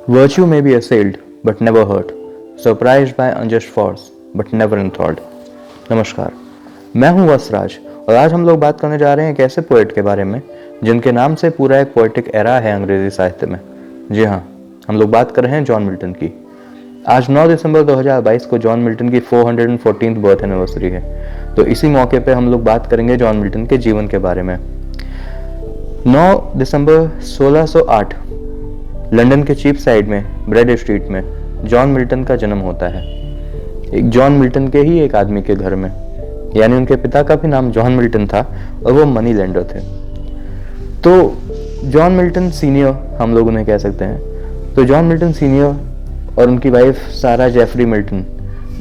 Virtue may be assailed, but never hurt. Surprised by unjust force, but never enthralled. नमस्कार, मैं हूं वसराज और आज हम लोग बात करने जा रहे हैं एक ऐसे पोएट के बारे में जिनके नाम से पूरा एक पोएटिक एरा है अंग्रेजी साहित्य में। जी हाँ, हम लोग बात कर रहे हैं जॉन मिल्टन की। आज 9 दिसंबर 2022 को जॉन मिल्टन की 414th बर्थ एनिवर्सरी है, तो इसी मौके पे हम लोग बात करेंगे जॉन मिल्टन के जीवन के बारे में। 9 दिसंबर 1608 लंदन के चीप साइड में ब्रेड स्ट्रीट में जॉन मिल्टन का जन्म होता है। एक जॉन मिल्टन के ही एक आदमी के घर में, यानी उनके पिता का भी नाम जॉन मिल्टन था और वो मनी लेंडर थे। तो जॉन मिल्टन सीनियर हम लोग उन्हें कह सकते हैं। तो जॉन मिल्टन सीनियर और उनकी वाइफ सारा जेफरी मिल्टन,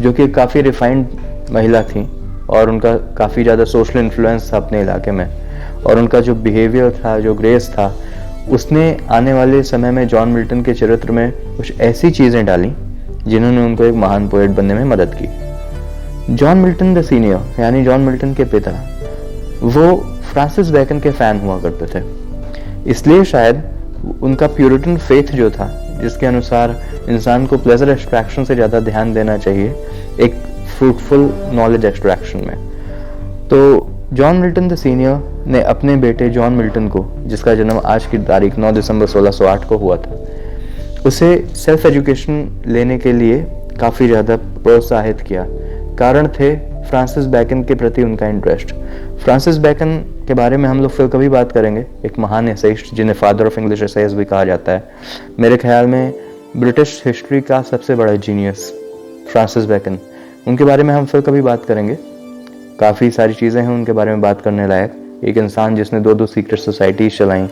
जो कि काफ़ी रिफाइंड महिला थी और उनका काफ़ी ज़्यादा सोशल इन्फ्लुएंस था अपने इलाके में, और उनका जो बिहेवियर था, जो ग्रेस था, उसने आने वाले समय में जॉन मिल्टन के चरित्र में कुछ ऐसी चीज़ें डाली जिन्होंने उनको एक महान पोएट बनने में मदद की। जॉन मिल्टन द सीनियर यानी जॉन मिल्टन के पिता, वो फ्रांसिस बेकन के फ़ैन हुआ करते थे। इसलिए शायद उनका प्यूरिटन फेथ जो था, जिसके अनुसार इंसान को प्लेजर एक्सट्रैक्शन से ज़्यादा ध्यान देना चाहिए एक फ्रूटफुल नॉलेज एक्सट्रैक्शन में, तो जॉन मिल्टन द सीनियर ने अपने बेटे जॉन मिल्टन को, जिसका जन्म आज की तारीख 9 दिसंबर 1608 को हुआ था, उसे सेल्फ एजुकेशन लेने के लिए काफ़ी ज़्यादा प्रोत्साहित किया। कारण थे फ्रांसिस बेकन के प्रति उनका इंटरेस्ट। फ्रांसिस बेकन के बारे में हम लोग फिर कभी बात करेंगे, एक महान एसेइस्ट जिन्हें फादर ऑफ इंग्लिश एसेइज भी कहा जाता है। मेरे ख्याल में ब्रिटिश हिस्ट्री का सबसे बड़ा जीनियस फ्रांसिस बेकन, उनके बारे में हम फिर कभी बात करेंगे। काफ़ी सारी चीज़ें हैं उनके बारे में बात करने लायक। एक इंसान जिसने दो सीक्रेट सोसाइटीज चलाई,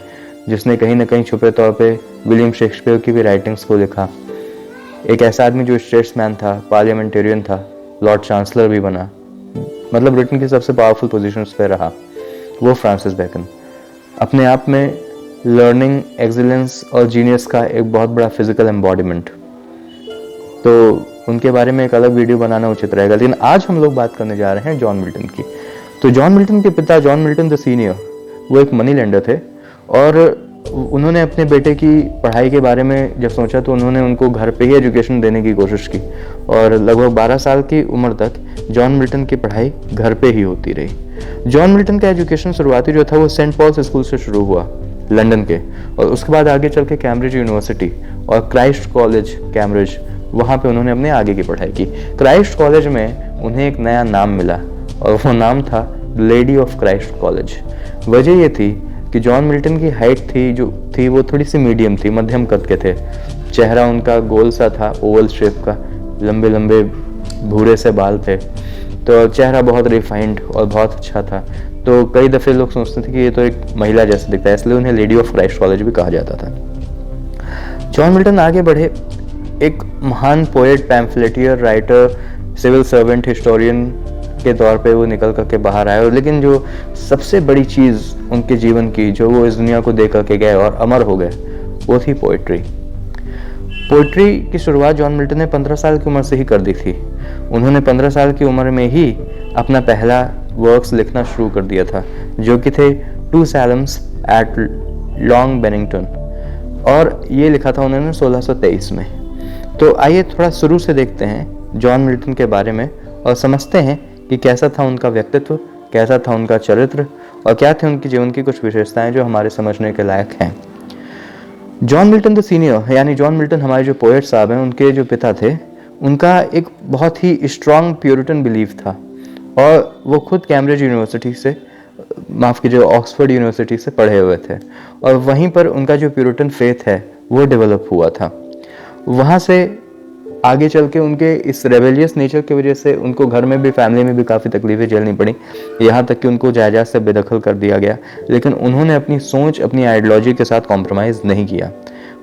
जिसने कहीं ना कहीं छुपे तौर पे विलियम शेक्सपियर की भी राइटिंग्स को लिखा। एक ऐसा आदमी जो स्टेट्समैन था, पार्लियामेंटेरियन था, लॉर्ड चांसलर भी बना, मतलब ब्रिटेन की सबसे पावरफुल पोजीशंस पे रहा, वो फ्रांसिस बेकन। अपने आप में लर्निंग, एक्सीलेंस और जीनियस का एक बहुत बड़ा फिजिकल एम्बॉडीमेंट। तो उनके बारे में एक अलग वीडियो बनाना उचित रहेगा, लेकिन आज हम लोग बात करने जा रहे हैं जॉन मिल्टन की। तो जॉन मिल्टन के पिता जॉन मिल्टन द सीनियर, वो एक मनी लेंडर थे और उन्होंने अपने बेटे की पढ़ाई के बारे में जब सोचा तो उन्होंने उनको घर पे ही एजुकेशन देने की कोशिश की, और लगभग 12 साल की उम्र तक जॉन मिल्टन की पढ़ाई घर पे ही होती रही। जॉन मिल्टन का एजुकेशन शुरुआती जो था वो सेंट पॉल्स स्कूल से शुरू हुआ लंदन के, और उसके बाद आगे चल के कैम्ब्रिज यूनिवर्सिटी और क्राइस्ट कॉलेज कैम्ब्रिज, वहाँ पे उन्होंने अपने आगे की पढ़ाई की। क्राइस्ट कॉलेज में उन्हें एक नया नाम मिला और वो नाम था लेडी ऑफ क्राइस्ट कॉलेज। वजह ये थी कि जॉन मिल्टन की हाइट थी वो थोड़ी सी मीडियम थी, मध्यम कद के थे। चेहरा उनका गोल सा था, ओवल शेप का, लंबे लंबे भूरे से बाल थे, तो चेहरा बहुत रिफाइंड और बहुत अच्छा था। तो कई दफ़े लोग सोचते थे कि ये तो एक महिला जैसे दिखता है, इसलिए उन्हें लेडी ऑफ क्राइस्ट कॉलेज भी कहा जाता था। जॉन मिल्टन आगे बढ़े, एक महान poet, pamphleteer, writer, civil servant, historian के तौर पे वो निकल करके बाहर आए। लेकिन जो सबसे बड़ी चीज़ उनके जीवन की, जो वो इस दुनिया को दे करके गए और अमर हो गए, वो थी पोइट्री। पोइट्री की शुरुआत जॉन मिल्टन ने 15 साल की उम्र से ही कर दी थी। उन्होंने 15 साल की उम्र में ही अपना पहला वर्क्स लिखना शुरू कर दिया था, जो कि थे 2 Salams एट लॉन्ग बेनिंगटन, और ये लिखा था उन्होंने 1623 में। तो आइए थोड़ा शुरू से देखते हैं जॉन मिल्टन के बारे में और समझते हैं कि कैसा था उनका व्यक्तित्व, कैसा था उनका चरित्र, और क्या थे उनके जीवन की कुछ विशेषताएं जो हमारे समझने के लायक हैं। जॉन मिल्टन द सीनियर यानी जॉन मिल्टन, हमारे जो पोएट साहब हैं, उनके जो पिता थे, उनका एक बहुत ही स्ट्रॉन्ग प्यूरिटन बिलीफ था, और वो खुद कैम्ब्रिज यूनिवर्सिटी से, माफ़ कीजिए, ऑक्सफोर्ड यूनिवर्सिटी से पढ़े हुए थे, और वहीं पर उनका जो प्यूरिटन फेथ है वो डेवलप हुआ था। वहाँ से आगे चल के उनके इस रेबेलियस नेचर की वजह से उनको घर में भी, फैमिली में भी काफ़ी तकलीफें झेलनी पड़ी, यहाँ तक कि उनको जायदाद से बेदखल कर दिया गया। लेकिन उन्होंने अपनी सोच, अपनी आइडियोलॉजी के साथ कॉम्प्रोमाइज़ नहीं किया।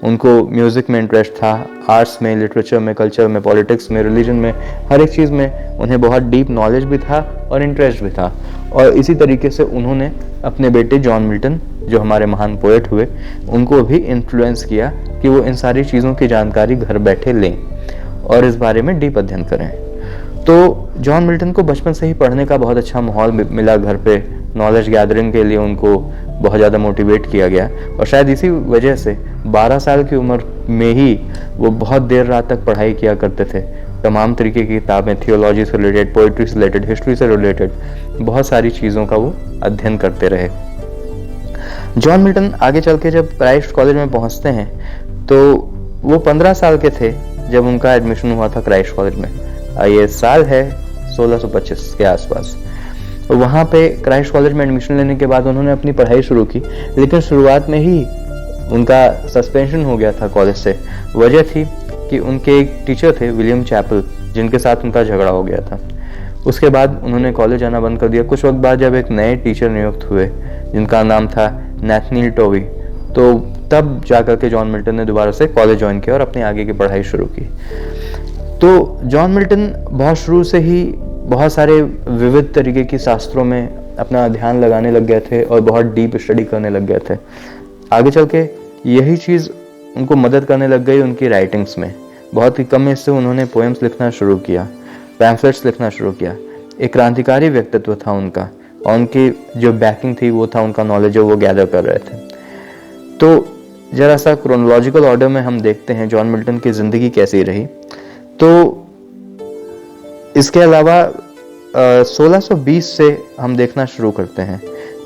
उनको म्यूज़िक में इंटरेस्ट था, आर्ट्स में, लिटरेचर में, कल्चर में, पॉलिटिक्स में, रिलीजन में, हर एक चीज़ में उन्हें बहुत डीप नॉलेज भी था और इंटरेस्ट भी था। और इसी तरीके से उन्होंने अपने बेटे जॉन मिल्टन, जो हमारे महान पोएट हुए, उनको भी इन्फ्लुएंस किया कि वो इन सारी चीज़ों की जानकारी घर बैठे लें और इस बारे में डीप अध्ययन करें। तो जॉन मिल्टन को बचपन से ही पढ़ने का बहुत अच्छा माहौल मिला घर पे। नॉलेज गैदरिंग के लिए उनको बहुत ज़्यादा मोटिवेट किया गया, और शायद इसी वजह से 12 साल की उम्र में ही वो बहुत देर रात तक पढ़ाई किया करते थे। तमाम तरीके की किताबें, थियोलॉजी से रिलेटेड, पोइट्री से रिलेटेड, हिस्ट्री से रिलेटेड बहुत सारी चीज़ों का वो अध्ययन करते रहे। जॉन मिल्टन आगे चल के जब क्राइस्ट कॉलेज में पहुंचते हैं तो वो 15 साल के थे जब उनका एडमिशन हुआ था क्राइस्ट कॉलेज में। ये साल है 1625 के आसपास। वहाँ पे क्राइस्ट कॉलेज में एडमिशन लेने के बाद उन्होंने अपनी पढ़ाई शुरू की, लेकिन शुरुआत में ही उनका सस्पेंशन हो गया था कॉलेज से। वजह थी कि उनके एक टीचर थे विलियम चैपल, जिनके साथ उनका झगड़ा हो गया था। उसके बाद उन्होंने कॉलेज आना बंद कर दिया। कुछ वक्त बाद जब एक नए टीचर नियुक्त हुए जिनका नाम था नैथनील टोवी, तो तब जाकर के जॉन मिल्टन ने दोबारा से कॉलेज ज्वाइन किया और अपनी आगे की पढ़ाई शुरू की। तो जॉन मिल्टन बहुत शुरू से ही बहुत सारे विविध तरीके की शास्त्रों में अपना ध्यान लगाने लग गए थे और बहुत डीप स्टडी करने लग गए थे। आगे चल के यही चीज़ उनको मदद करने लग गई उनकी राइटिंग्स में। बहुत ही कम एज से उन्होंने पोएम्स लिखना शुरू किया, पैम्फलेट्स लिखना शुरू किया। एक क्रांतिकारी व्यक्तित्व था उनका, और उनकी जो बैकिंग थी वो था उनका नॉलेज जो वो गैदर कर रहे थे। तो जरा सा क्रोनोलॉजिकल ऑर्डर में हम देखते हैं जॉन मिल्टन की ज़िंदगी कैसी रही। तो इसके अलावा 1620 से हम देखना शुरू करते हैं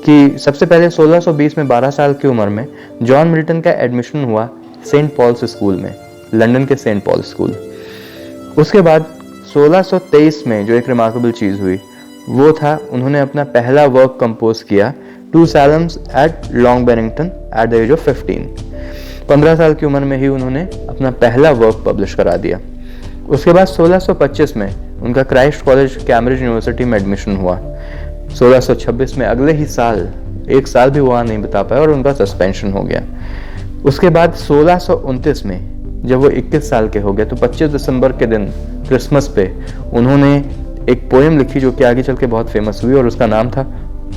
कि सबसे पहले 1620 में 12 साल की उम्र में जॉन मिल्टन का एडमिशन हुआ सेंट पॉल्स स्कूल में, लंदन के सेंट पॉल स्कूल। उसके बाद 1623 में जो एक रिमार्केबल चीज़ हुई वो था उन्होंने अपना पहला वर्क कंपोज किया, 2 psalms at Long Berington at the age of 15। 15 साल की उम्र में ही उन्होंने अपना पहला वर्क पब्लिश करा दिया। उसके बाद 1625 में उनका क्राइस्ट कॉलेज कैम्ब्रिज यूनिवर्सिटी में एडमिशन हुआ। 1626 में अगले ही साल, एक साल भी वहाँ नहीं बिता पाया और उनका सस्पेंशन हो गया। उसके बाद 1629 में जब वो 21 साल के हो गए तो 25 दिसंबर के दिन क्रिसमस पे उन्होंने एक पोएम लिखी जो कि आगे चल के बहुत फेमस हुई, और उसका नाम था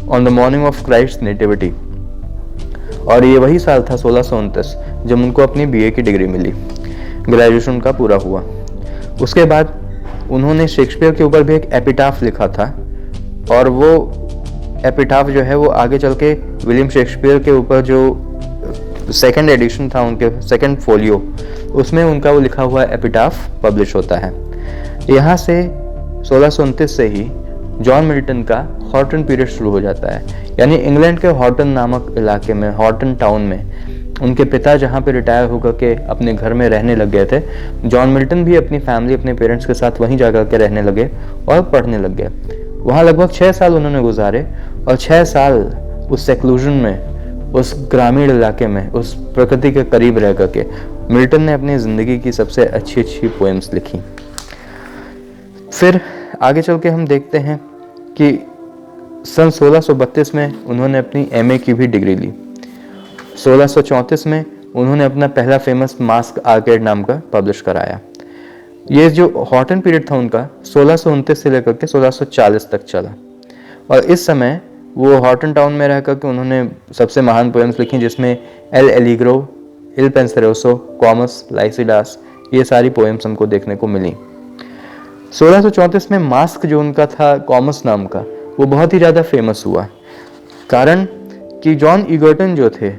on the morning of Christ nativity. और ये वही साल था 1629 जब उनको अपनी बीए की डिग्री मिली, ग्रेजुएशन का पूरा हुआ। उसके बाद उन्होंने शेक्सपियर के ऊपर भी एक एपिटाफ लिखा था, और वो एपिटाफ जो है वो आगे चल के विलियम शेक्सपियर के ऊपर जो सेकंड एडिशन था, उनके सेकंड फोलियो, उसमें उनका वो लिखा हुआ एपिटाफ पब्लिश होता है। यहाँ से 1629 से ही जॉन मिल्टन का हॉर्टन पीरियड शुरू हो जाता है। यानी इंग्लैंड के हॉर्टन नामक इलाके में, हॉर्टन टाउन में, उनके पिता जहाँ पे रिटायर होकर के अपने घर में रहने लग गए थे, जॉन मिल्टन भी अपनी फैमिली, अपने पेरेंट्स के साथ वहीं जाकर के रहने लगे और पढ़ने लग गए। वहाँ लगभग 6 साल उन्होंने गुजारे, और 6 साल उस सेक्लूजन में, उस ग्रामीण इलाके में, उस प्रकृति के करीब रह करके मिल्टन ने अपनी ज़िंदगी की सबसे अच्छी अच्छी पोएम्स लिखी। फिर आगे चल के हम देखते हैं कि सन 1632 में उन्होंने अपनी एमए की भी डिग्री ली। 1634 में उन्होंने अपना पहला फेमस मास्क आर्केड नाम का पब्लिश कराया। ये जो हॉटन पीरियड था उनका 1629 से लेकर के 1640 तक चला, और इस समय वो हॉटन टाउन में रह करके उन्होंने सबसे महान पोएम्स लिखी, जिसमें एल एलिग्रो, इल पेंसेरोसो, कॉमस, लाइसिडास, ये सारी पोएम्स हमको देखने को मिली। 1634 में मास्क जो उनका था कॉमस नाम का, वो बहुत ही ज़्यादा फेमस हुआ, कारण कि जॉन ईगर्टन जो थे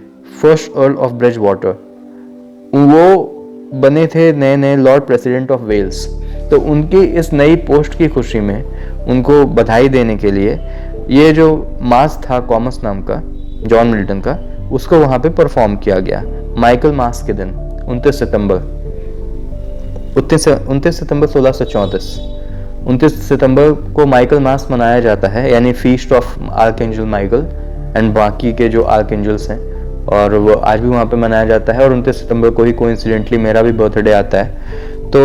फर्स्ट अर्ल ऑफ ब्रिजवाटर, वो बने थे नए नए लॉर्ड प्रेसिडेंट ऑफ वेल्स। तो उनकी इस नई पोस्ट की खुशी में उनको बधाई देने के लिए ये जो मास था कॉमस नाम का जॉन मिल्टन का, उसको वहाँ पे परफॉर्म किया गया माइकल मास के दिन 29 सितंबर 1634। 29 सितंबर को माइकल मास मनाया जाता है, यानी feast of archangel Michael and बाकी के जो आर्कएंजल्स हैं, और वो आज भी वहाँ पे मनाया जाता है। और 29 सितंबर को ही कोइंसिडेंटली मेरा भी बर्थडे आता है। तो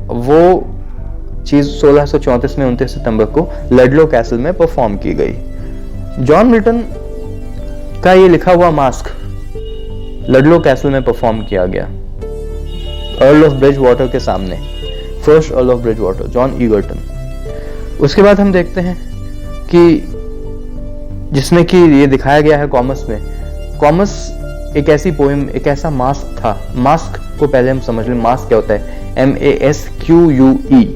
वो चीज़ 1634 में 29 सितंबर को लडलो कैसल में परफॉर्म की गई। जॉन मिल्टन का ये लिखा हुआ मास्क लडलो कैसल में परफॉर्म किया गया अर्ल ऑफ ब्रिजवाटर के सामने, first Earl of Bridgewater John Egerton. उसके बाद हम देखते हैं कि जिसमें कि ये दिखाया गया है कॉमस में, कॉमस एक ऐसी पोएम, एक ऐसा मास्क था। मास्क को पहले हम समझ लें, मास्क क्या होता है, MASQUE।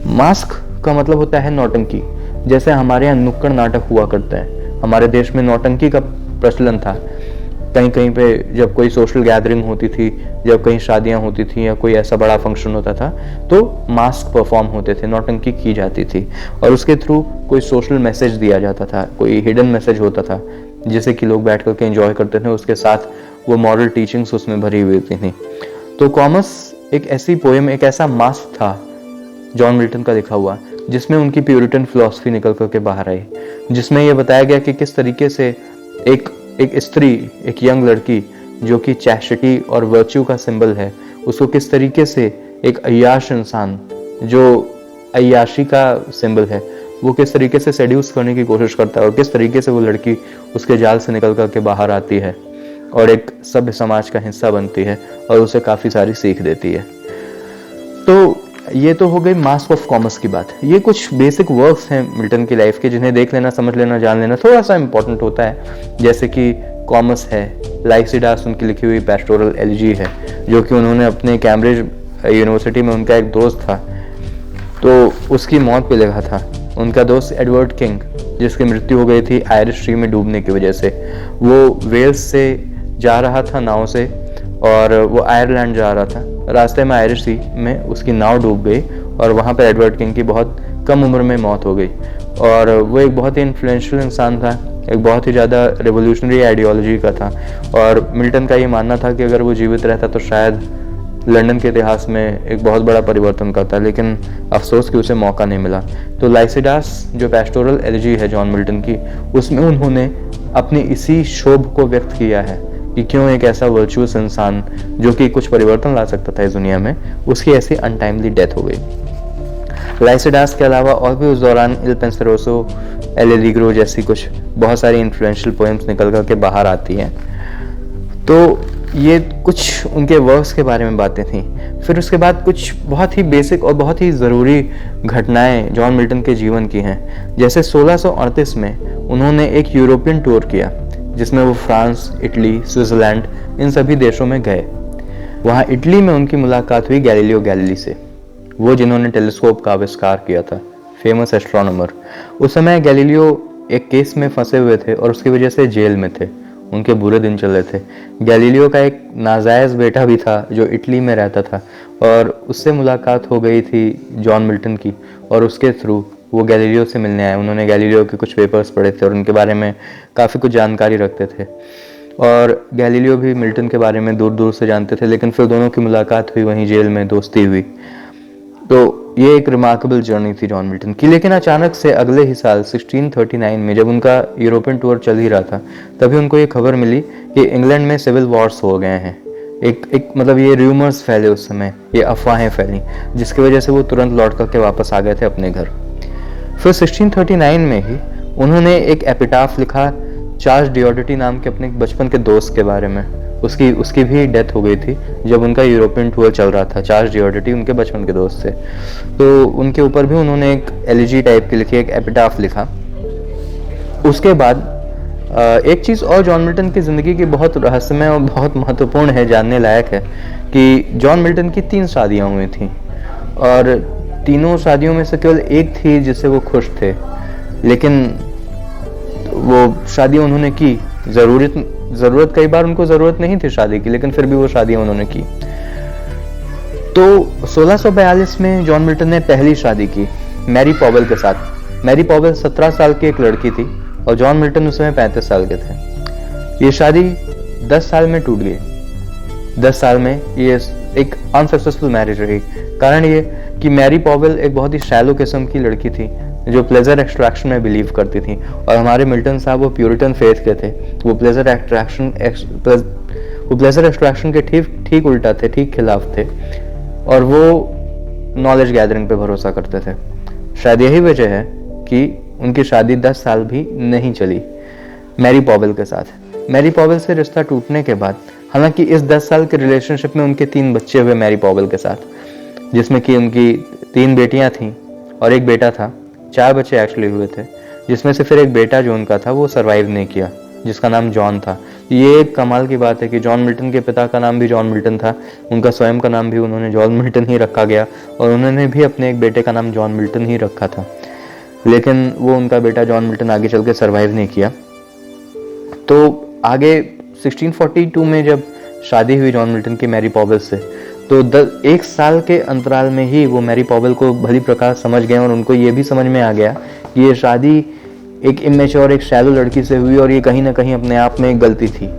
मास्क का मतलब होता है नौटंकी। जैसे हमारे यहाँ नुक्कड़ नाटक हुआ करते हैं, हमारे देश में नौटंकी का प्रचलन था। कहीं कहीं पे जब कोई सोशल गैदरिंग होती थी, जब कहीं शादियां होती थी या कोई ऐसा बड़ा फंक्शन होता था, तो मास्क परफॉर्म होते थे, नौटंकी की जाती थी और उसके थ्रू कोई सोशल मैसेज दिया जाता था, कोई हिडन मैसेज होता था जिसे कि लोग बैठ करके एंजॉय करते थे। उसके साथ वो मॉरल टीचिंग्स उसमें भरी हुई थी। तो कॉमस एक ऐसी पोएम, एक ऐसा मास्क था जॉन मिल्टन का लिखा हुआ, जिसमें उनकी प्यूरिटन फिलॉसफी निकल करके बाहर आई, जिसमें यह बताया गया कि किस तरीके से एक स्त्री, एक यंग लड़की जो कि चैस्टिटी और वर्च्यू का सिंबल है, उसको किस तरीके से एक अय्याश इंसान जो अय्याशी का सिंबल है, वो किस तरीके से सेड्यूस करने की कोशिश करता है और किस तरीके से वो लड़की उसके जाल से निकल करके बाहर आती है और एक सभ्य समाज का हिस्सा बनती है और उसे काफी सारी सीख देती है। तो ये तो हो गई मास्क ऑफ कॉमर्स की बात। ये कुछ बेसिक वर्क्स हैं मिल्टन की लाइफ के, जिन्हें देख लेना, समझ लेना, जान लेना थोड़ा सा इंपॉर्टेंट होता है। जैसे कि कॉमर्स है, लाइसिडास उनकी लिखी हुई पेस्टोरल एलिजी है, जो कि उन्होंने अपने कैम्ब्रिज यूनिवर्सिटी में, उनका एक दोस्त था तो उसकी मौत पे लिखा था। उनका दोस्त एडवर्ड किंग, जिसकी मृत्यु हो गई थी आयरिश सी में डूबने की वजह से। वो वेल्स से जा रहा था नाव से और वो आयरलैंड जा रहा था, रास्ते में आयरिश सी में उसकी नाव डूब गई और वहाँ पर एडवर्ड किंग की बहुत कम उम्र में मौत हो गई। और वो एक बहुत ही इन्फ्लुएंशियल इंसान था, एक बहुत ही ज़्यादा रेवोल्यूशनरी आइडियोलॉजी का था और मिल्टन का ये मानना था कि अगर वो जीवित रहता तो शायद लंदन के इतिहास में एक बहुत बड़ा परिवर्तन करता, लेकिन अफसोस कि उसे मौका नहीं मिला। तो लाइसिडास जो पेस्टोरल एलिजी है जॉन मिल्टन की, उसमें उन्होंने अपनी इसी शोभ को व्यक्त किया है कि क्यों एक ऐसा वर्चुअस इंसान जो कि कुछ परिवर्तन ला सकता था इस दुनिया में, उसकी ऐसी अनटाइमली डेथ हो गई। लाइसिडास के अलावा और भी उस दौरान इल पेंसरोसो, एल एलिग्रो जैसी कुछ बहुत सारी इन्फ्लुएंशियल पोएम्स निकल करके बाहर आती हैं। तो ये कुछ उनके वर्क्स के बारे में बातें थी। फिर उसके बाद कुछ बहुत ही बेसिक और बहुत ही ज़रूरी घटनाएं जॉन मिल्टन के जीवन की हैं। जैसे 1638 में उन्होंने एक यूरोपियन टूर किया, जिसमें वो फ्रांस, इटली, स्विट्ज़रलैंड, इन सभी देशों में गए। वहाँ इटली में उनकी मुलाकात हुई गैलीलियो गैलीली से, वो जिन्होंने टेलीस्कोप का आविष्कार किया था, फेमस एस्ट्रोनॉमर। उस समय गैलीलियो एक केस में फंसे हुए थे और उसकी वजह से जेल में थे, उनके बुरे दिन चल रहे थे। गैलीलियो का एक नाजायज़ बेटा भी था जो इटली में रहता था और उससे मुलाकात हो गई थी जॉन मिल्टन की और उसके थ्रू वो गैलीलियो से मिलने आए। उन्होंने गैलीलियो के कुछ पेपर्स पढ़े थे और उनके बारे में काफ़ी कुछ जानकारी रखते थे और गैलीलियो भी मिल्टन के बारे में दूर दूर से जानते थे। लेकिन फिर दोनों की मुलाकात हुई वहीं जेल में, दोस्ती हुई। तो ये एक रिमार्केबल जर्नी थी जॉन मिल्टन की। लेकिन अचानक से अगले ही साल 1639 में जब उनका यूरोपियन टूर चल ही रहा था, तभी उनको ये खबर मिली कि इंग्लैंड में सिविल वॉर्स हो गए हैं। एक मतलब ये र्यूमर्स फैले उस समय, ये अफवाहें फैली, जिसकी वजह से वो तुरंत लौट करके वापस आ गए थे अपने घर। फिर 1639 में ही उन्होंने एक एपिटाफ लिखा चार्ल्स डिओडिटी नाम के अपने बचपन के दोस्त के बारे में। उसकी भी डेथ हो गई थी जब उनका यूरोपियन टूर चल रहा था। चार्ल्स डिओडिटी उनके बचपन के दोस्त थे, तो उनके ऊपर भी उन्होंने एक एलिजी टाइप की लिखी, एक एपिटाफ लिखा। उसके बाद एक चीज़ और जॉन मिल्टन की ज़िंदगी की बहुत रहस्यमय और बहुत महत्वपूर्ण है, जानने लायक है, कि जॉन मिल्टन की 3 शादियाँ हुई थी और तीनों शादियों में से केवल एक थी जिससे वो खुश थे। लेकिन वो शादियाँ उन्होंने की, ज़रूरत कई बार उनको ज़रूरत नहीं थी शादी की, लेकिन फिर भी वो शादियाँ उन्होंने की। तो 1642 में जॉन मिल्टन ने पहली शादी की मैरी पॉवेल के साथ। मैरी पॉवेल 17 साल की एक लड़की थी और जॉन मिल्टन उस समय 35 साल के थे। ये शादी 10 साल में टूट गई। 10 साल में ये एक अनसक्सेसफुल मैरिज रही। कारण ये कि मैरी पॉवेल एक बहुत ही शैलो किस्म की लड़की थी जो प्लेजर एक्सट्रैक्शन में बिलीव करती थी, और हमारे मिल्टन साहब वो प्यूरिटन फेथ के थे। वो प्लेजर एक्सट्रैक्शन के ठीक उल्टा थे, ठीक खिलाफ थे, और वो नॉलेज गैदरिंग पे भरोसा करते थे। शायद यही वजह है कि उनकी शादी 10 साल भी नहीं चली मैरी पॉवेल के साथ। मैरी पॉवेल से रिश्ता टूटने के बाद, हालांकि इस 10 साल के रिलेशनशिप में उनके 3 बच्चे हुए मैरी पॉवेल के साथ, जिसमें कि उनकी 3 बेटियां थीं और एक बेटा था। 4 बच्चे एक्चुअली हुए थे, जिसमें से फिर एक बेटा जो उनका था वो सरवाइव नहीं किया, जिसका नाम जॉन था। ये एक कमाल की बात है कि जॉन मिल्टन के पिता का नाम भी जॉन मिल्टन था, उनका स्वयं का नाम भी उन्होंने जॉन मिल्टन ही रखा गया, और उन्होंने भी अपने एक बेटे का नाम जॉन मिल्टन ही रखा था। लेकिन वो उनका बेटा जॉन मिल्टन आगे चल के सर्वाइव नहीं किया। तो आगे 1642 में जब शादी हुई जॉन मिल्टन की मैरी पॉवेल से, तो 1 साल के अंतराल में ही वो मैरी पॉवेल को भली प्रकार समझ गए और उनको ये भी समझ में आ गया कि ये शादी एक इमेच्योर, एक शैलो लड़की से हुई और ये कहीं ना कहीं अपने आप में एक गलती थी।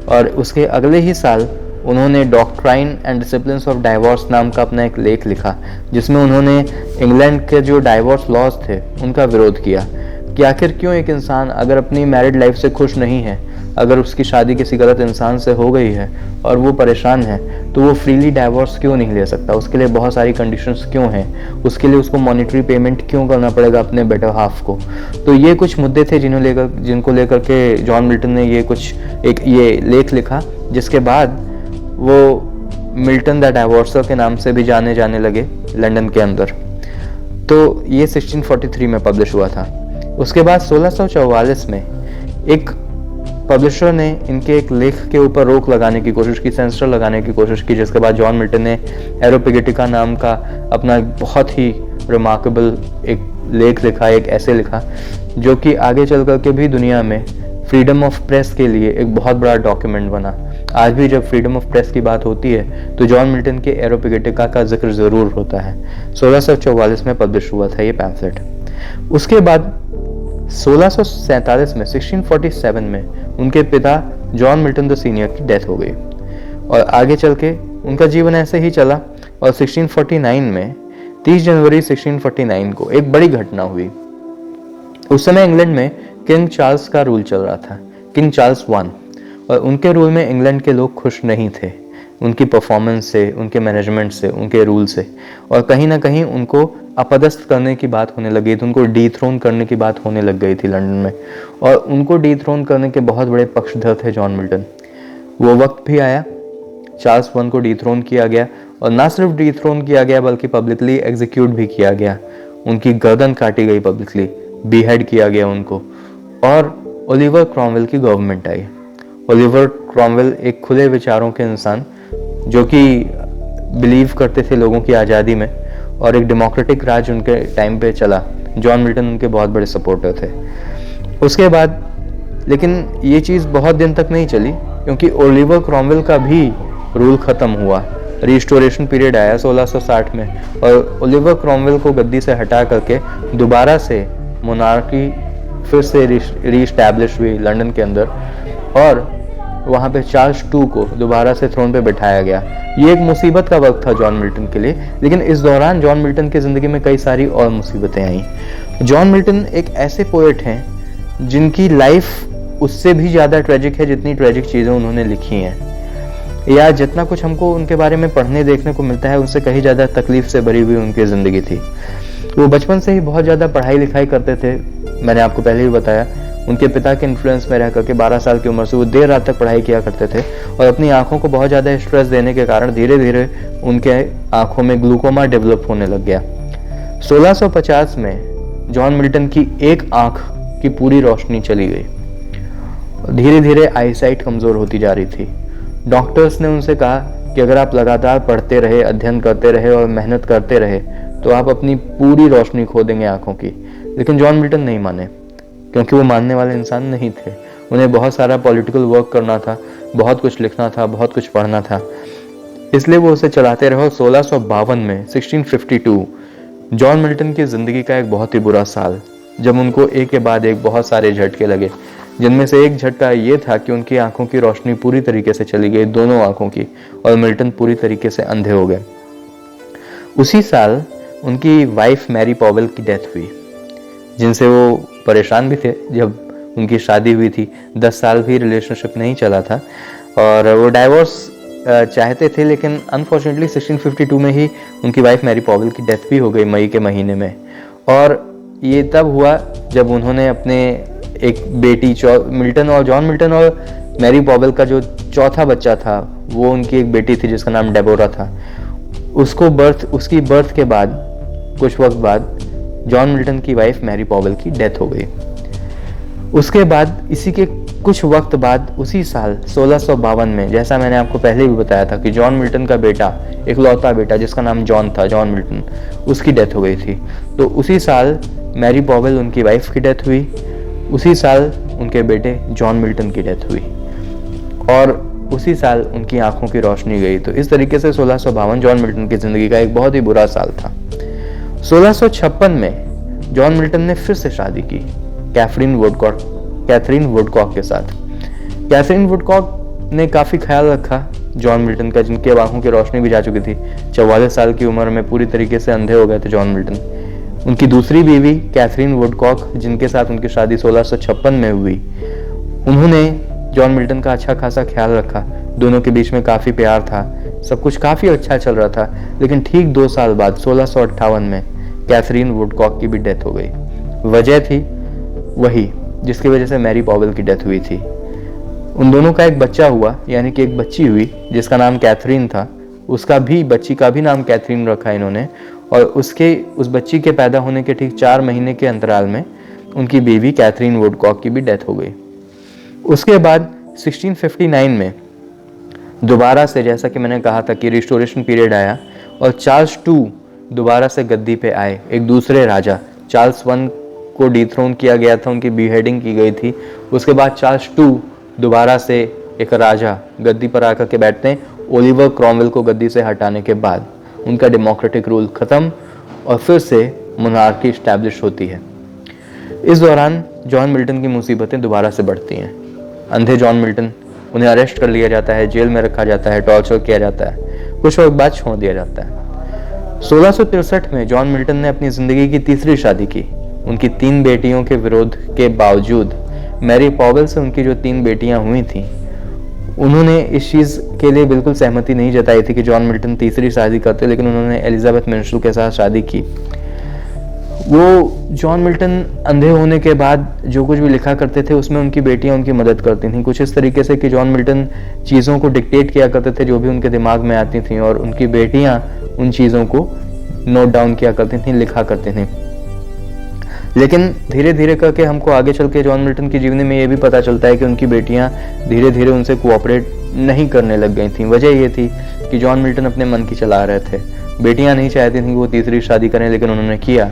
और उसके अगले ही साल उन्होंने doctrine and disciplines of divorce नाम का अपना एक लेख लिखा, जिसमें उन्होंने इंग्लैंड के जो डाइवोर्स लॉज थे उनका विरोध किया कि आखिर क्यों एक इंसान अगर अपनी मैरिड लाइफ से खुश नहीं है, अगर उसकी शादी किसी गलत इंसान से हो गई है और वो परेशान है, तो वो फ्रीली डाइवोर्स क्यों नहीं ले सकता, उसके लिए बहुत सारी कंडीशंस क्यों हैं, उसके लिए उसको मॉनेटरी पेमेंट क्यों करना पड़ेगा अपने बेटर हाफ को। तो ये कुछ मुद्दे थे जिनको लेकर के जॉन मिल्टन ने ये लेख लिखा, जिसके बाद वो मिल्टन द डाइवोर्सर के नाम से भी जाने लगे लंदन के अंदर। तो ये 1643 में पब्लिश हुआ था। उसके बाद 1644 में एक पब्लिशर ने इनके एक लेख के ऊपर रोक लगाने की कोशिश की, सेंसर लगाने की कोशिश की, जिसके बाद जॉन मिल्टन ने एरोपिगेटिका नाम का अपना बहुत ही रिमार्केबल एक लेख लिखा, एक ऐसे लिखा, जो कि आगे चल कर के भी दुनिया में फ्रीडम ऑफ प्रेस के लिए एक बहुत बड़ा डॉक्यूमेंट बना। आज भी जब फ्रीडम ऑफ प्रेस की बात होती है तो जॉन मिल्टन के एरोपिगेटिका का जिक्र जरूर होता है। 1644 में पब्लिश हुआ था ये पैम्फलेट। उसके बाद 1647 में 1647 में उनके पिता जॉन मिल्टन द सीनियर की डेथ हो गई और आगे चल के उनका जीवन ऐसे ही चला। और 1649 में 30 जनवरी 1649 को एक बड़ी घटना हुई। उस समय इंग्लैंड में किंग चार्ल्स का रूल चल रहा था, किंग चार्ल्स I, और उनके रूल में इंग्लैंड के लोग खुश नहीं थे, उनकी परफॉर्मेंस से, उनके मैनेजमेंट से, उनके रूल से, और कहीं ना कहीं उनको अपदस्थ करने की बात होने लगी थी, उनको डीथ्रोन करने की बात होने लग गई थी लंदन में। और उनको डीथ्रोन करने के बहुत बड़े पक्षधर थे जॉन मिल्टन। वो वक्त भी आया, चार्ल्स I को डीथ्रोन किया गया, और ना सिर्फ डीथ्रोन किया गया बल्कि पब्लिकली एग्जीक्यूट भी किया गया। उनकी गर्दन काटी गई, पब्लिकली बीहेड किया गया उनको। और ओलिवर क्रॉमवेल की गवर्नमेंट आई। ओलिवर क्रॉमवेल एक खुले विचारों के इंसान, जो कि बिलीव करते थे लोगों की आज़ादी में, और एक डेमोक्रेटिक राज उनके टाइम पे चला। जॉन मिल्टन उनके बहुत बड़े सपोर्टर थे। उसके बाद लेकिन ये चीज़ बहुत दिन तक नहीं चली, क्योंकि ओलिवर क्रॉमवेल का भी रूल ख़त्म हुआ। रिस्टोरेशन पीरियड आया 1660 में, और ओलिवर क्रॉमवेल को गद्दी से हटा करके दोबारा से मोनार्की फिर से रीस्टैब्लिश हुई लंदन के अंदर, और वहाँ पे चार्ल्स II को दोबारा से थ्रोन पे बिठाया गया। ये एक मुसीबत का वक्त था जॉन मिल्टन के लिए, लेकिन इस दौरान जॉन मिल्टन की ज़िंदगी में कई सारी और मुसीबतें आईं। जॉन मिल्टन एक ऐसे पोएट हैं जिनकी लाइफ उससे भी ज़्यादा ट्रेजिक है जितनी ट्रेजिक चीज़ें उन्होंने लिखी हैं, या जितना कुछ हमको उनके बारे में पढ़ने देखने को मिलता है उससे कहीं ज़्यादा तकलीफ से भरी हुई उनकी ज़िंदगी थी। वो बचपन से ही बहुत ज़्यादा पढ़ाई लिखाई करते थे। मैंने आपको पहले भी बताया, उनके पिता के इन्फ्लुएंस में रह करके 12 साल की उम्र से वो देर रात तक पढ़ाई किया करते थे, और अपनी आंखों को बहुत ज़्यादा स्ट्रेस देने के कारण धीरे धीरे उनके आंखों में ग्लूकोमा डेवलप होने लग गया। 1650 में जॉन मिल्टन की एक आंख की पूरी रोशनी चली गई। धीरे धीरे आईसाइट कमज़ोर होती जा रही थी। डॉक्टर्स ने उनसे कहा कि अगर आप लगातार पढ़ते रहे, अध्ययन करते रहे और मेहनत करते रहे तो आप अपनी पूरी रोशनी खो देंगे आंखों की। लेकिन जॉन मिल्टन नहीं माने, क्योंकि वो मानने वाले इंसान नहीं थे। उन्हें बहुत सारा पॉलिटिकल वर्क करना था, बहुत कुछ लिखना था, बहुत कुछ पढ़ना था, इसलिए वो उसे चलाते रहे। 1652 में 1652 जॉन मिल्टन की ज़िंदगी का एक बहुत ही बुरा साल, जब उनको एक के बाद एक बहुत सारे झटके लगे, जिनमें से एक झटका ये था कि उनकी आंखों की रोशनी पूरी तरीके से चली गई, दोनों आंखों की, और मिल्टन पूरी तरीके से अंधे हो गए। उसी साल उनकी वाइफ मैरी पॉवेल की डेथ हुई, जिनसे वो परेशान भी थे जब उनकी शादी हुई थी। 10 साल भी रिलेशनशिप नहीं चला था, और वो डाइवोर्स चाहते थे, लेकिन अनफॉर्चुनेटली 1652 में ही उनकी वाइफ मैरी पॉवेल की डेथ भी हो गई, मई के महीने में। और ये तब हुआ जब उन्होंने अपने एक बेटी मिल्टन और जॉन मिल्टन और मैरी पॉवेल का जो चौथा बच्चा था, वो उनकी एक बेटी थी जिसका नाम डेबोरा था। उसकी बर्थ के बाद कुछ वक्त बाद जॉन मिल्टन की वाइफ मैरी पॉवेल की डेथ हो गई। उसके बाद इसी के कुछ वक्त बाद उसी साल 1652 में, जैसा मैंने आपको पहले भी बताया था कि जॉन मिल्टन का बेटा, इकलौता बेटा जिसका नाम जॉन था, जॉन मिल्टन, उसकी डेथ हो गई थी। तो उसी साल मैरी पॉवेल उनकी वाइफ की डेथ हुई। उसी साल उनके बेटे जॉन मिल्टन की डेथ हुई और उसी साल उनकी आंखों की रोशनी गई। तो इस तरीके से 1652 जॉन मिल्टन की जिंदगी का एक बहुत ही बुरा साल था। 1656 में जॉन मिल्टन ने फिर से शादी की कैथरीन वुडकॉक के साथ। कैथरीन वुडकॉक ने काफी ख्याल रखा जॉन मिल्टन का, जिनकी अब आंखों की रोशनी भी जा चुकी थी। 44 साल की उम्र में पूरी तरीके से अंधे हो गए थे जॉन मिल्टन। उनकी दूसरी बीवी कैथरीन वुडकॉक, जिनके साथ उनकी शादी 1656 में हुई, उन्होंने जॉन मिल्टन का अच्छा खासा ख्याल रखा। दोनों के बीच में काफी प्यार था, सब कुछ काफी अच्छा चल रहा था। लेकिन ठीक 2 साल बाद 1658 में कैथरीन वुडकॉक की भी डेथ हो गई। वजह थी वही जिसकी वजह से मैरी पॉवेल की डेथ हुई थी। उन दोनों का एक बच्चा हुआ, यानी कि एक बच्ची हुई जिसका नाम कैथरीन था। बच्ची का भी नाम कैथरीन रखा इन्होंने। और उस बच्ची के पैदा होने के ठीक 4 महीने के अंतराल में उनकी बीवी कैथरीन वुडकॉक की भी डेथ हो गई। उसके बाद 1659 में दोबारा से, जैसा कि मैंने कहा था कि रिस्टोरेशन पीरियड आया और चार्ल्स II दोबारा से गद्दी पे आए। एक दूसरे राजा चार्ल्स I को डिथ्रोन किया गया था, उनकी बीहेडिंग की गई थी। उसके बाद चार्ल्स II दोबारा से एक राजा गद्दी पर आकर के बैठते हैं। ओलिवर क्रॉमवेल को गद्दी से हटाने के बाद उनका डेमोक्रेटिक रूल खत्म और फिर से मोनार्की स्टैब्लिश होती है। इस दौरान जॉन मिल्टन की मुसीबतें दोबारा से बढ़ती हैं। अंधे जॉन मिल्टन, उन्हें अरेस्ट कर लिया जाता है, जेल में रखा जाता है, टॉर्चर किया जाता है, कुछ वक्त बाद छोड़ दिया जाता है। 1663 में जॉन मिल्टन ने अपनी जिंदगी की तीसरी शादी की। उनकी 3 बेटियों के विरोध के बावजूद मैरी पॉवेल से उनकी जो 3 बेटियां हुई थीं, उन्होंने इस चीज़ के लिए बिल्कुल सहमति नहीं जताई थी कि जॉन मिल्टन तीसरी शादी करते, लेकिन उन्होंने एलिजाबेथ मिन्शल के साथ शादी की। वो जॉन मिल्टन अंधे होने के बाद जो कुछ भी लिखा करते थे उसमें उनकी बेटियां उनकी मदद करती थीं, कुछ इस तरीके से कि जॉन मिल्टन चीज़ों को डिक्टेट किया करते थे जो भी उनके दिमाग में आती थीं, और उनकी बेटियां उन चीज़ों को नोट डाउन किया करती थीं, लिखा करती थीं। लेकिन धीरे धीरे करके हमको आगे चल के जॉन मिल्टन की जीवनी में ये भी पता चलता है कि उनकी बेटियां धीरे धीरे उनसे कोऑपरेट नहीं करने लग गई थीं। वजह ये थी कि जॉन मिल्टन अपने मन की चला रहे थे। बेटियां नहीं चाहती थीं कि वो तीसरी शादी करें, लेकिन उन्होंने किया।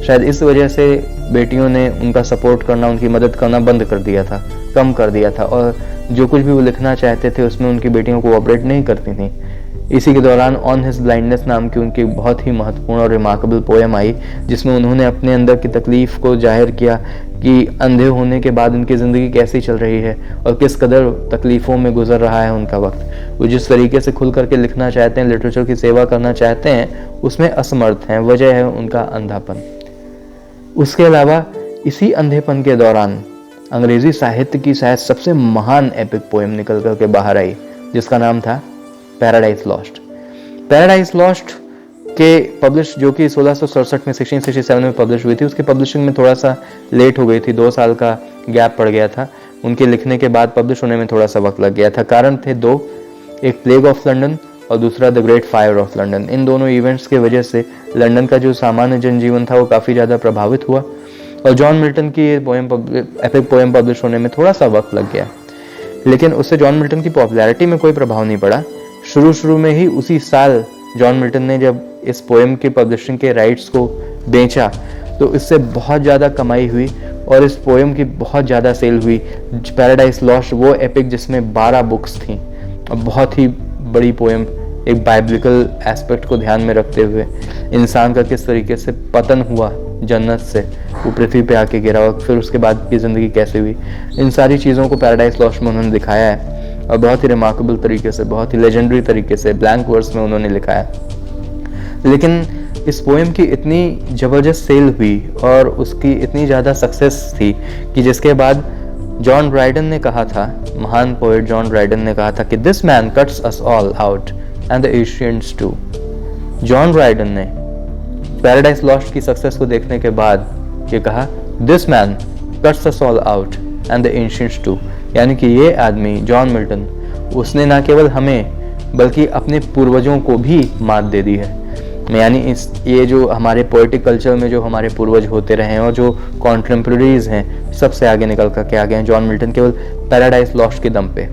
शायद इस वजह से बेटियों ने उनका सपोर्ट करना, उनकी मदद करना बंद कर दिया था, कम कर दिया था, और जो कुछ भी वो लिखना चाहते थे उसमें उनकी बेटियों कोऑपरेट नहीं करती थीं। इसी के दौरान ऑन हिज ब्लाइंडनेस नाम की उनकी बहुत ही महत्वपूर्ण और रिमार्केबल पोएम आई, जिसमें उन्होंने अपने अंदर की तकलीफ को जाहिर किया कि अंधे होने के बाद उनकी ज़िंदगी कैसी चल रही है और किस कदर तकलीफ़ों में गुजर रहा है उनका वक्त। वो जिस तरीके से खुल करके लिखना चाहते हैं, लिटरेचर की सेवा करना चाहते हैं, उसमें असमर्थ हैं। वजह है उनका अंधापन। उसके अलावा इसी अंधेपन के दौरान अंग्रेजी साहित्य की शायद सबसे महान एपिक पोएम निकल करके बाहर आई, जिसका नाम था पैराडाइज लॉस्ट। पैराडाइज लॉस्ट के पब्लिश, जो कि 1667 में 1667 में पब्लिश हुई थी, उसकी पब्लिशिंग में थोड़ा सा लेट हो गई थी, 2 साल का गैप पड़ गया था। उनके लिखने के बाद पब्लिश होने में थोड़ा सा वक्त लग गया था। कारण थे 2, एक प्लेग ऑफ लंदन और दूसरा the great fire of London. इन दोनों इवेंट्स की वजह से लंदन का जो सामान्य जनजीवन था वो काफ़ी ज़्यादा प्रभावित हुआ, और जॉन मिल्टन की ये एपिक पोएम पब्लिश होने में थोड़ा सा वक्त लग गया। लेकिन उससे जॉन मिल्टन की पॉपुलैरिटी में कोई प्रभाव नहीं पड़ा। शुरू में ही उसी साल जॉन मिल्टन ने जब इस पोएम की पब्लिशिंग के राइट्स को बेचा तो इससे बहुत ज़्यादा कमाई हुई और इस पोएम की बहुत ज़्यादा सेल हुई। पैराडाइज लॉस्ट वो एपिक जिसमें 12 बुक्स थी और बहुत ही बड़ी पोएम, एक बाइब्लिकल एस्पेक्ट को ध्यान में रखते हुए इंसान का किस तरीके से पतन हुआ जन्नत से, वो पृथ्वी पे आके गिरा और फिर उसके बाद की ज़िंदगी कैसे हुई, इन सारी चीज़ों को पैराडाइज लॉस्ट में उन्होंने दिखाया है और बहुत ही रिमार्केबल तरीके से, बहुत ही लेजेंडरी तरीके से ब्लैंक वर्ड्स में उन्होंने लिखा है। लेकिन इस पोएम की इतनी ज़बरदस्त सेल हुई और उसकी इतनी ज़्यादा सक्सेस थी कि जिसके बाद जॉन ड्राइडन ने कहा था, महान पोएट जॉन ड्राइडन ने कहा था कि this man cuts us all out and the ancients too. John Dryden ने पैराडाइज लॉस्ट की सक्सेस को देखने के बाद ये कहा, this man cuts us all out and the ancients too, यानी कि ये आदमी जॉन मिल्टन, उसने ना केवल हमें बल्कि अपने पूर्वजों को भी मात दे दी है। यानी ये जो हमारे पोएटिक कल्चर में जो हमारे पूर्वज होते रहे हैं और जो कॉन्टेम्पररीज हैं, सबसे आगे निकल करके आ गए हैं जॉन मिल्टन केवल पैराडाइज लॉस्ट के दम पे।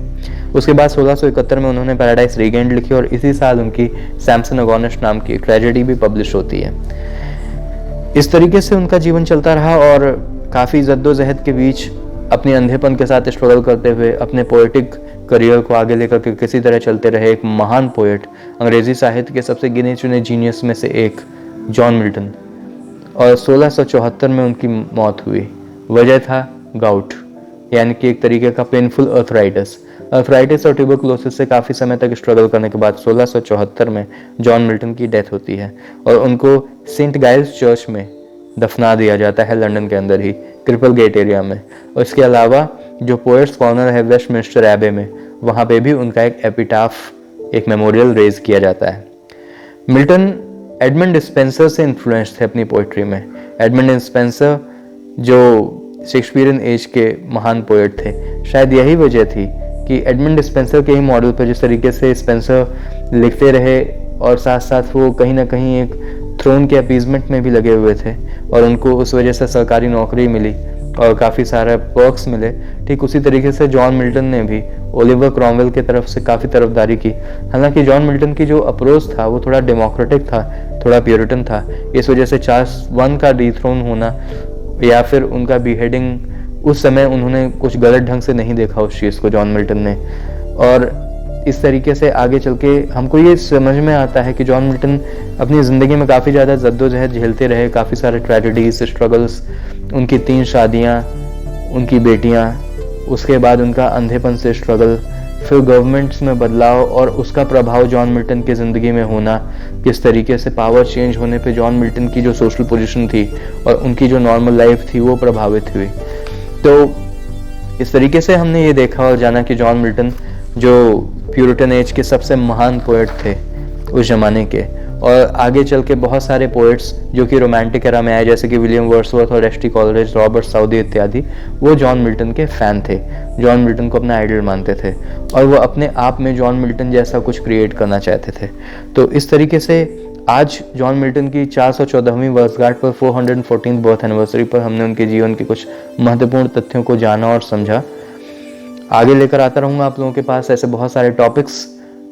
उसके बाद 1671 में उन्होंने पैराडाइज रीगेन्ड लिखी और इसी साल उनकी सैमसन अगोनिस्ट नाम की ट्रेजेडी भी पब्लिश होती है। इस तरीके से उनका जीवन चलता रहा और काफ़ी जद्दोजहद के बीच अपनी अंधेपन के साथ स्ट्रगल करते हुए अपने पोएटिक करियर को आगे लेकर के किसी तरह चलते रहे एक महान पोएट, अंग्रेजी साहित्य के सबसे गिने चुने जीनियस में से एक जॉन मिल्टन। और 1674 में उनकी मौत हुई। वजह था गाउट, यानी कि एक तरीके का पेनफुल अर्थराइटिस और ट्यूबरकुलोसिस से काफ़ी समय तक स्ट्रगल करने के बाद 1674 में जॉन मिल्टन की डेथ होती है और उनको सेंट गाइल्स चर्च में दफना दिया जाता है, लंदन के अंदर ही, क्रिपल गेट एरिया में। और इसके अलावा जो पोएट्स कॉर्नर है वेस्टमिंस्टर एबे में, वहाँ पे भी उनका एक एपिटाफ, एक मेमोरियल रेज किया जाता है। मिल्टन एडमंड स्पेंसर से इन्फ्लुएंस थे अपनी पोइट्री में। एडमंड स्पेंसर जो शेक्सपियरियन एज के महान पोएट थे, शायद यही वजह थी कि एडमंड स्पेंसर के ही मॉडल पर जिस तरीके से स्पेंसर लिखते रहे और साथ साथ वो कहीं ना कहीं एक थ्रोन के अपीजमेंट में भी लगे हुए थे और उनको उस वजह से सरकारी नौकरी मिली और काफ़ी सारे पर्क्स मिले, ठीक उसी तरीके से जॉन मिल्टन ने भी ओलिवर क्रॉमवेल की तरफ से काफ़ी तरफदारी की। हालांकि जॉन मिल्टन की जो अप्रोच था वो थोड़ा डेमोक्रेटिक था, थोड़ा प्यूरिटन था। इस वजह से चार्ल्स I का डिथ्रोन होना या फिर उनका बीहेडिंग, उस समय उन्होंने कुछ गलत ढंग से नहीं देखा उस चीज़ को, जॉन मिल्टन ने। और इस तरीके से आगे चल के हमको ये समझ में आता है कि जॉन मिल्टन अपनी ज़िंदगी में काफ़ी ज़्यादा जद्दोजहद झेलते रहे, काफ़ी सारे ट्रेजेडीज, स्ट्रगल्स, उनकी 3 शादियाँ, उनकी बेटियाँ, उसके बाद उनका अंधेपन से स्ट्रगल, फिर गवर्नमेंट्स में बदलाव और उसका प्रभाव जॉन मिल्टन की ज़िंदगी में होना, किस तरीके से पावर चेंज होने पे जॉन मिल्टन की जो सोशल पोजीशन थी और उनकी जो नॉर्मल लाइफ थी वो प्रभावित हुई। तो इस तरीके से हमने ये देखा और जाना कि जॉन मिल्टन जो प्यूरिटन एज के सबसे महान पोएट थे उस जमाने के, और आगे चल के बहुत सारे पोएट्स जो कि रोमांटिक एरा में आए, जैसे कि विलियम वर्ड्सवर्थ और S T Coleridge, Robert Southey इत्यादि, वो जॉन मिल्टन के फैन थे, जॉन मिल्टन को अपना आइडल मानते थे और वो अपने आप में जॉन मिल्टन जैसा कुछ क्रिएट करना चाहते थे। तो इस तरीके से आज जॉन मिल्टन की 414वीं वर्षगांठ पर 414th बर्थ एनिवर्सरी पर हमने उनके जीवन के कुछ महत्वपूर्ण तथ्यों को जाना और समझा। आगे लेकर आता रहूँगा आप लोगों के पास ऐसे बहुत सारे टॉपिक्स।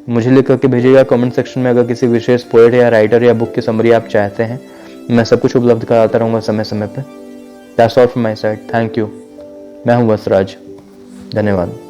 मुझे लिख करके भेजिएगा कमेंट सेक्शन में अगर किसी विशेष पोएट या राइटर या बुक की समरी आप चाहते हैं। मैं सब कुछ उपलब्ध कराता रहूँगा समय समय पे। That's all from my side. Thank you. मैं हूँ वसराज। धन्यवाद।